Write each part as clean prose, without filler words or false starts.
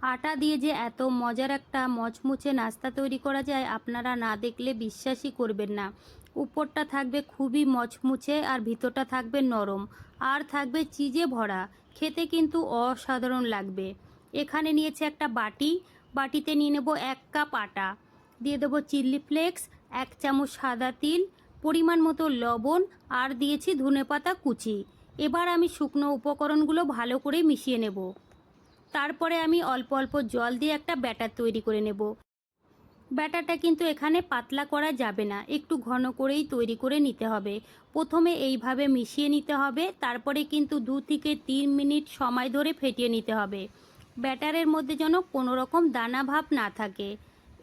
আটা দিয়ে যে এত মজার একটা মচমুচে নাস্তা তৈরি করা যায় আপনারা না দেখলে বিশ্বাসই করবেন না। উপরটা থাকবে খুবই মচমুচে আর ভিতরটা থাকবে নরম আর থাকবে চিজে ভরা। খেতে কিন্তু অসাধারণ লাগবে। এখানে নিয়েছে একটা বাটিতে নিয়ে নেব 1 কাপ আটা, দিয়ে দেবো চিলি ফ্লেক্স, 1 চামচ সাদা তিল, পরিমাণ মতো লবণ আর দিয়েছি ধনেপাতা কুচি। এবার আমি শুকনো উপকরণগুলো ভালো করে মিশিয়ে নেব। তারপরে আমি অল্প অল্প জল দিয়ে একটা ব্যাটার তৈরি করে নেব। ব্যাটারটা কিন্তু এখানে পাতলা করা যাবে না, একটু ঘন করেই তৈরি করে নিতে হবে। প্রথমে এইভাবে মিশিয়ে নিতে হবে, তারপরে কিন্তু 2 থেকে 3 মিনিট সময় ধরে ফেটিয়ে নিতে হবে। ব্যাটারের মধ্যে যেন কোনো রকম দানা ভাব না থাকে।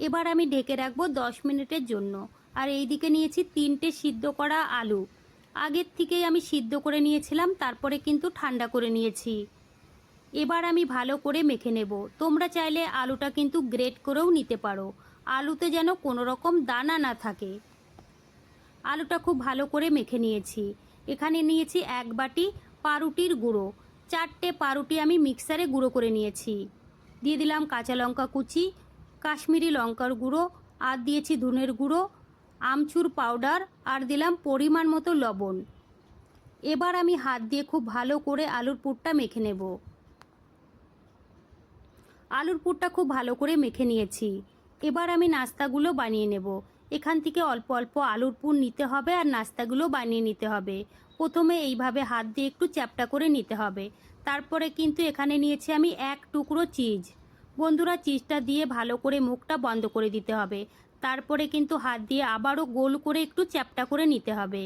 এবার আমি ঢেকে রাখবো 10 মিনিটের জন্য। আর এই দিকে নিয়েছি 3টে সিদ্ধ করা আলু। আগের থেকেই আমি সিদ্ধ করে নিয়েছিলাম, তারপরে কিন্তু ঠান্ডা করে নিয়েছি। এবার আমি ভালো করে মেখে নেব। তোমরা চাইলে আলুটা কিন্তু গ্রেট করেও নিতে পারো, আলুতে যেন কোনো রকম দানা না থাকে। আলুটা খুব ভালো করে মেখে নিয়েছি। এখানে নিয়েছি 1 বাটি পাউরুটির গুঁড়ো। 4টে পাউরুটি আমি মিক্সারে গুঁড়ো করে নিয়েছি। দিয়ে দিলাম কাঁচা লঙ্কা কুচি, কাশ্মীরি লঙ্কার গুঁড়ো, আর দিয়েছি ধনের গুঁড়ো, আমচুর পাউডার, আর দিলাম পরিমাণ মতো লবণ। এবার আমি হাত দিয়ে খুব ভালো করে আলুর পুরটা মেখে নেব। আলুর পুরটা খুব ভালো করে মেখে নিয়েছি। এবার আমি নাস্তাগুলো বানিয়ে নেব। এখান থেকে অল্প অল্প আলুর পুর নিতে হবে আর নাস্তাগুলো বানিয়ে নিতে হবে। প্রথমে এইভাবে হাত দিয়ে একটু চ্যাপটা করে নিতে হবে। তারপরে কিন্তু এখানে নিয়েছি আমি 1 টুকরো চিজ। বন্ধুরা, চিজটা দিয়ে ভালো করে মুখটা বন্ধ করে দিতে হবে। তারপরে কিন্তু হাত দিয়ে আবারও গোল করে একটু চ্যাপটা করে নিতে হবে।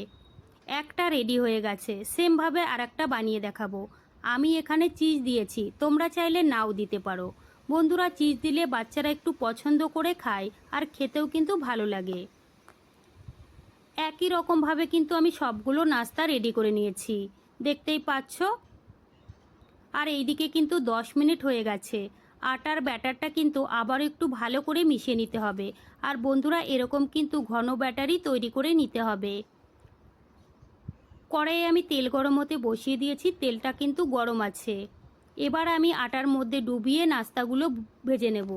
একটা রেডি হয়ে গেছে। সেমভাবে আরেকটা বানিয়ে দেখাবো। আমি এখানে চিজ দিয়েছি, তোমরা চাইলে নাও দিতে পারো। বন্ধুরা, চিজ দিলে বাচ্চারা একটু পছন্দ করে খায় আর খেতেও কিন্তু ভালো লাগে। একই রকমভাবে কিন্তু আমি সবগুলো নাস্তা রেডি করে নিয়েছি, দেখতেই পাচ্ছ। আর এইদিকে কিন্তু 10 মিনিট হয়ে গেছে। আটার ব্যাটারটা কিন্তু আবার একটু ভালো করে মিশিয়ে নিতে হবে। আর বন্ধুরা, এরকম কিন্তু ঘন ব্যাটারই তৈরি করে নিতে হবে। কড়াইয়ে আমি তেল গরম হতে বসিয়ে দিয়েছি, তেলটা কিন্তু গরম আছে। এবার আমি আটার মধ্যে ডুবিয়ে নাস্তাগুলো ভেজে নেব।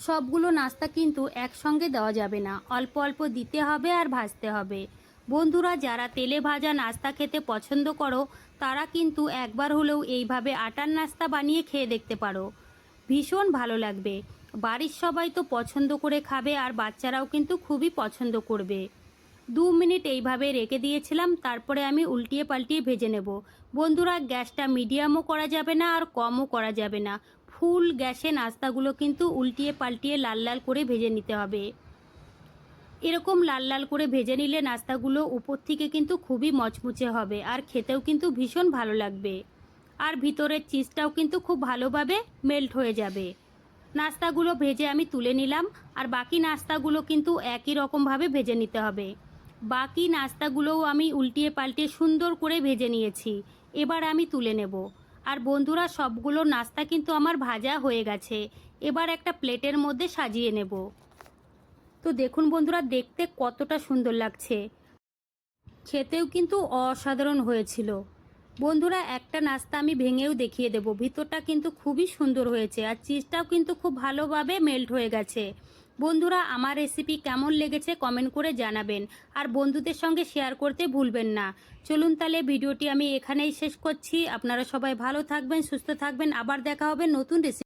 সবগুলো নাস্তা কিন্তু একসঙ্গে দেওয়া যাবে না, অল্প অল্প দিতে হবে আর ভাজতে হবে। বন্ধুরা, যারা তেলে ভাজা নাস্তা খেতে পছন্দ করো তারা কিন্তু একবার হলেও এইভাবে আটার নাস্তা বানিয়ে খেয়ে দেখতে পারো, ভীষণ ভালো লাগবে। বাড়ির সবাই তো পছন্দ করে খাবে আর বাচ্চারাও কিন্তু খুবই পছন্দ করবে। 2 মিনিট এইভাবে রেখে দিয়েছিলাম, তারপরে আমি উল্টিয়ে পাল্টিয়ে ভেজে নেব। বন্ধুরা, গ্যাসটা মিডিয়ামও করা যাবে না আর কমও করা যাবে না। ফুল গ্যাসে নাস্তাগুলো কিন্তু উল্টিয়ে পাল্টিয়ে লাল লাল করে ভেজে নিতে হবে। এরকম লাল লাল করে ভেজে নিলে নাস্তাগুলো উপর থেকে কিন্তু খুবই মচমুচে হবে আর খেতেও কিন্তু ভীষণ ভালো লাগবে। আর ভিতরের চিজটাও কিন্তু খুব ভালোভাবে মেল্ট হয়ে যাবে। নাস্তাগুলো ভেজে আমি তুলে নিলাম। আর বাকি নাস্তাগুলো কিন্তু একই রকমভাবে ভেজে নিতে হবে। বাকি নাস্তাগুলোও আমি উল্টিয়ে পাল্টিয়ে সুন্দর করে ভেজে নিয়েছি। এবার আমি তুলে নেব। আর বন্ধুরা, সবগুলো নাস্তা কিন্তু আমার ভাজা হয়ে গেছে। এবার একটা প্লেটের মধ্যে সাজিয়ে নেব। তো দেখুন বন্ধুরা, দেখতে কতটা সুন্দর লাগছে, খেতেও কিন্তু অসাধারণ হয়েছিল। বন্ধুরা, একটা নাস্তা আমি ভেঙেও দেখিয়ে দেব। ভিতরটা কিন্তু খুবই সুন্দর হয়েছে আর চিজটাও কিন্তু খুব ভালোভাবে মেল্ট হয়ে গেছে। বন্ধুরা, আমার রেসিপি কেমন লেগেছে কমেন্ট করে জানাবেন আর বন্ধুদের সঙ্গে শেয়ার করতে ভুলবেন না। চলুন তাহলে ভিডিওটি আমি এখানেই শেষ করছি। আপনারা সবাই ভালো থাকবেন, সুস্থ থাকবেন। আবার দেখা হবে নতুন রেসিপি।